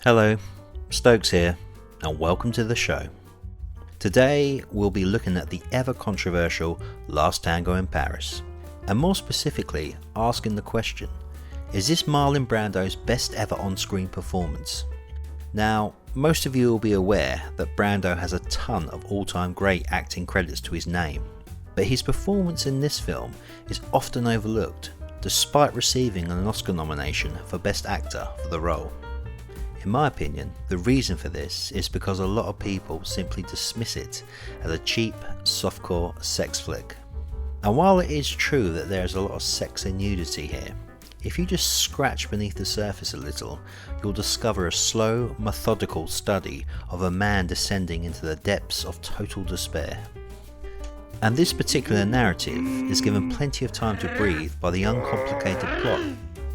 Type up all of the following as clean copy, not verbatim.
Hello, Stokes here, and welcome to the show. Today we'll be looking at the ever controversial Last Tango in Paris, and more specifically asking the question, is this Marlon Brando's best ever on-screen performance? Now, most of you will be aware that Brando has a ton of all-time great acting credits to his name, but his performance in this film is often overlooked, despite receiving an Oscar nomination for Best Actor for the role. In my opinion, the reason for this is because a lot of people simply dismiss it as a cheap, softcore sex flick. And while it is true that there is a lot of sex and nudity here, if you just scratch beneath the surface a little, you'll discover a slow, methodical study of a man descending into the depths of total despair. And this particular narrative is given plenty of time to breathe by the uncomplicated plot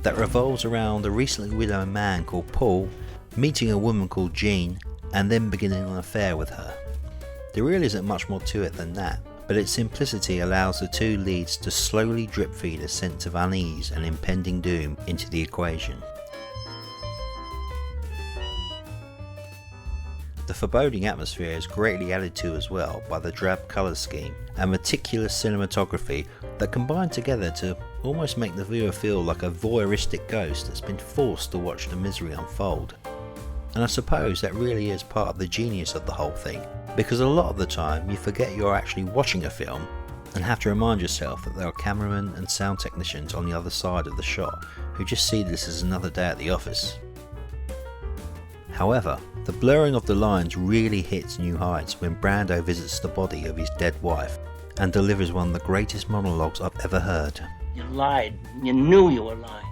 that revolves around a recently widowed man called Paul meeting a woman called Jean and then beginning an affair with her. There really isn't much more to it than that, but its simplicity allows the two leads to slowly drip feed a sense of unease and impending doom into the equation. The foreboding atmosphere is greatly added to as well by the drab colour scheme and meticulous cinematography that combine together to almost make the viewer feel like a voyeuristic ghost that's been forced to watch the misery unfold. And I suppose that really is part of the genius of the whole thing, because a lot of the time you forget you're actually watching a film and have to remind yourself that there are cameramen and sound technicians on the other side of the shot who just see this as another day at the office. However, the blurring of the lines really hits new heights when Brando visits the body of his dead wife and delivers one of the greatest monologues I've ever heard. You lied. You knew you were lying.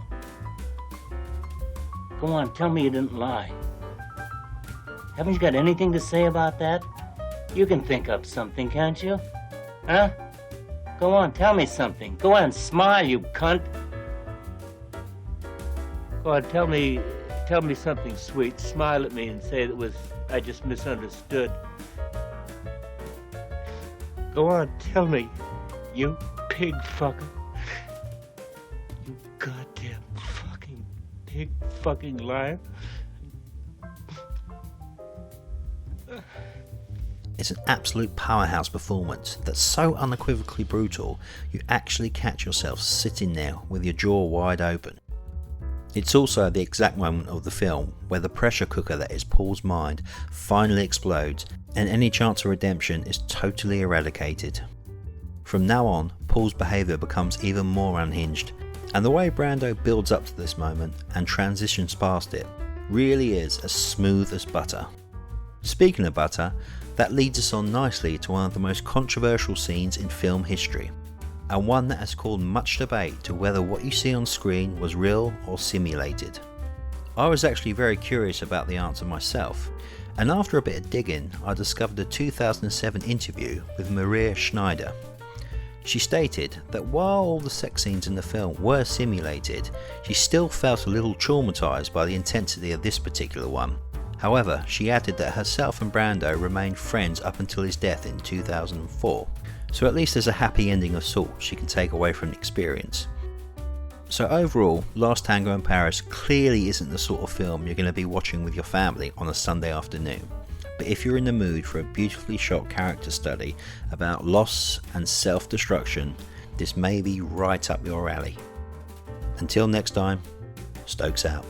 Go on, tell me you didn't lie. Haven't you got anything to say about that? You can think up something, can't you? Huh? Go on, tell me something. Go on, smile, you cunt. Go on, tell me something sweet. Smile at me and say I just misunderstood. Go on, tell me, you pig fucker. You goddamn fucking pig fucking liar. It's an absolute powerhouse performance that's so unequivocally brutal you actually catch yourself sitting there with your jaw wide open. It's also the exact moment of the film where the pressure cooker that is Paul's mind finally explodes and any chance of redemption is totally eradicated. From now on, Paul's behaviour becomes even more unhinged, and the way Brando builds up to this moment and transitions past it really is as smooth as butter. Speaking of butter, that leads us on nicely to one of the most controversial scenes in film history, and one that has caused much debate to whether what you see on screen was real or simulated. I was actually very curious about the answer myself, and after a bit of digging I discovered a 2007 interview with Maria Schneider. She stated that while all the sex scenes in the film were simulated, she still felt a little traumatised by the intensity of this particular one. However, she added that herself and Brando remained friends up until his death in 2004, so at least there's a happy ending of sorts she can take away from the experience. So overall, Last Tango in Paris clearly isn't the sort of film you're going to be watching with your family on a Sunday afternoon, but if you're in the mood for a beautifully shot character study about loss and self-destruction, this may be right up your alley. Until next time, Stokes out.